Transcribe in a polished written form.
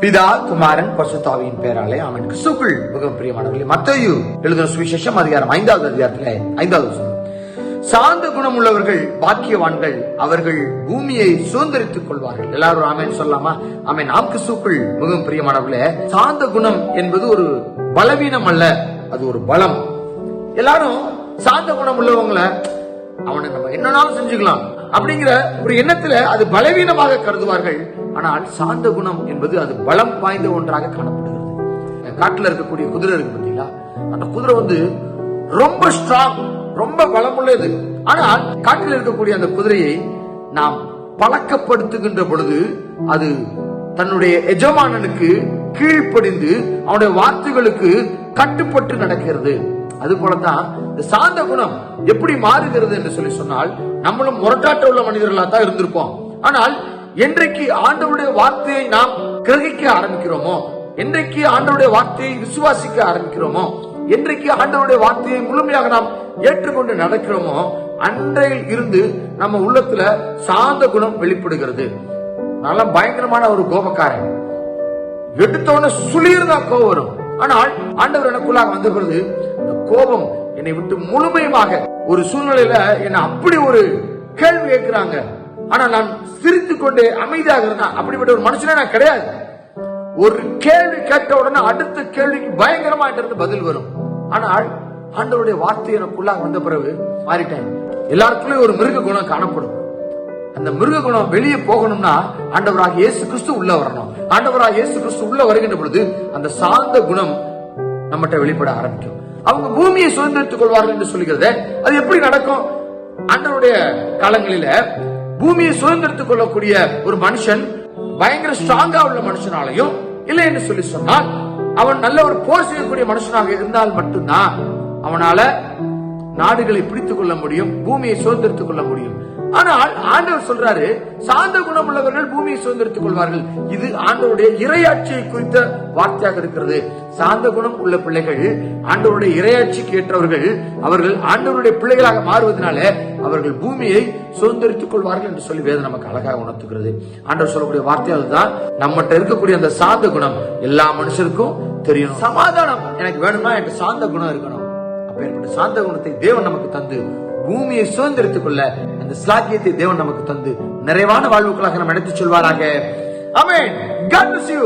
பிதா, குமாரன், பரிசுத்தாவியின் பெயராலே ஆமென். கிறிஸ்துவுக்குள் மிகவும் பிரியமானவர்களே, மத்தேயு எழுதின சுவிசேஷம் அதிகாரம் 5வது அதிகாரத்திலே 5வது வசனம். சாந்த குணம் உள்ளவர்கள் பாக்கியவான்கள், அவர்கள் பூமியை சுதந்திரித்துக் கொள்வார்கள். எல்லாரும் ஆமென் சொல்லலாமா? ஆமென். நாம் கிறிஸ்துவுக்குள் மிகவும் பிரியமானவர்களே, சாந்த குணம் என்பது ஒரு பலவீனம் அல்ல, அது ஒரு பலம். எல்லாரும் சாந்த குணம் உள்ளவங்கள அவனை நம்ம என்னன்னாலும் செஞ்சுக்கலாம் அப்படிங்கிற ஒரு எண்ணத்துல அது பலவீனமாக கருதுவார்கள். ஆனால் சாந்த குணம் என்பது அது பலம் வாய்ந்த ஒன்றாக காணப்படுகிறது. காட்டுல இருக்கக்கூடிய குதிரை இருக்கு பார்த்தீங்களா, அந்த குதிரை ரொம்ப ஸ்ட்ராங், ரொம்ப பலம் உள்ளது. ஆனால் காட்டில் இருக்கக்கூடிய அந்த குதிரையை நாம் பழக்கப்படுத்துகின்ற பொழுது அது தன்னுடைய எஜமானனுக்கு கீழ்ப்படிந்து அவனுடைய வார்த்தைகளுக்கு கட்டுப்பட்டு நடக்கிறது. அது போலதான் இந்த சாந்த குணம் எப்படி மாறுகிறது என்று சொல்லி சொன்னால், நம்மளும் முரட்டாட்ட உள்ள மனிதர்களா தான் இருந்திருப்போம். ஆனால் என்றைக்கு ஆண்டவருடைய வார்த்தையை நாம் கிரகிக்க ஆரம்பிக்கிறோமோ, என்றைக்கு ஆண்டவருடைய வார்த்தையை விசுவாசிக்க ஆரம்பிக்கிறோமோ, என்றைக்கு ஆண்டவருடைய வார்த்தையை முழுமையாக நாம் ஏற்றுக்கொண்டு நடக்கிறோமோ, அன்றையில் இருந்து நம்ம உள்ளத்துல சாந்த குணம் வெளிப்படுகிறது. நல்ல பயங்கரமான ஒரு கோபக்காரன், எடுத்தோன்னு சுளிர்தான் கோபம் வரும். ஆனால் ஆண்டவர் எனக்குள்ளாக வந்த பொழுது அந்த கோபம் என்னை விட்டு முழுமையாக, ஒரு சூழ்நிலையில என்ன அப்படி ஒரு கேள்வி கேட்கிறாங்க, ஆனா நான் சிரித்துக் கொண்டே அமைதியாக இருந்தேன். அப்படிப்பட்ட ஒரு மனுஷனே நான் கிடையாது. ஒரு கேள்வி கேட்ட உடனே அடுத்த கேள்விக்கு பயங்கரமா இருந்து பதில் வரும். ஆனால் ஆண்டவருடைய வார்த்தை எனக்குள்ளாக வந்த பிறகு மாறிட்டேன். எல்லாருக்குள்ளயும் ஒரு மிருக குணம் காணப்படும். அந்த மிருக குணம் வெளியே போகணும்னா ஆண்டவராக இயேசு கிறிஸ்து உள்ள வரணும். ஆண்டவராக இயேசு கிறிஸ்து உள்ள வருகின்ற பொழுது அந்த சாந்த குணம் நம்மகிட்ட வெளிப்பட ஆரம்பிக்கும். அவங்க பூமியை சுதந்திரித்துக் கொள்வார்கள் என்று சொல்லுகிறது. அது எப்படி நடக்கும்? ஆண்டவருடைய காலங்களில பூமியை சுதந்திரித்துக் கொள்ளக்கூடிய ஒரு மனுஷன் பயங்கர ஸ்ட்ராங்கா உள்ள மனுஷனாலையும் இல்லை என்று சொல்லி சொன்னால், அவன் நல்ல ஒரு போர் செய்யக்கூடிய மனுஷனாக இருந்தால் மட்டும்தான் அவனால நாடுகளை பிடித்துக் கொள்ள முடியும், பூமியை சுதந்திரித்துக் கொள்ள முடியும். ஆனால் ஆண்டவர் சொல்றாரு, சாந்த குணம் உள்ளவர்கள் பூமியை சுதந்திரித்துக் கொள்வார்கள். இது ஆண்டவருடைய இறையாட்சியை குறித்த வார்த்தையாக இருக்கிறது. சாந்த குணம் உள்ள பிள்ளைகள் ஆண்டவருடைய இறையாட்சிக்கு ஏற்றவர்கள். அவர்கள் ஆண்டவருடைய பிள்ளைகளாக மாறுவதனால அவர்கள் பூமியை சுதந்திரித்துக் கொள்வார்கள் என்று சொல்லி வேதம் நமக்கு அழகாக உணர்த்துகிறது. ஆண்டவர் சொல்லக்கூடிய வார்த்தை அதுதான். நம்மகிட்ட இருக்கக்கூடிய அந்த சாந்த குணம் எல்லா மனுஷருக்கும் தெரியும். சமாதானம் எனக்கு வேணும்னா எனக்கு சாந்த குணம் இருக்கணும். அப்பேற்பட்ட சாந்த குணத்தை தேவன் நமக்கு தந்து பூமியை சுதந்திரித்துக் கொள்ள அந்த ஸ்லாக்கியத்தை தேவன் நமக்கு தந்து நிறைவான வாழ்வுக்களாக நம்ம எடுத்துச் செல்வாராக. ஆமென். God bless you.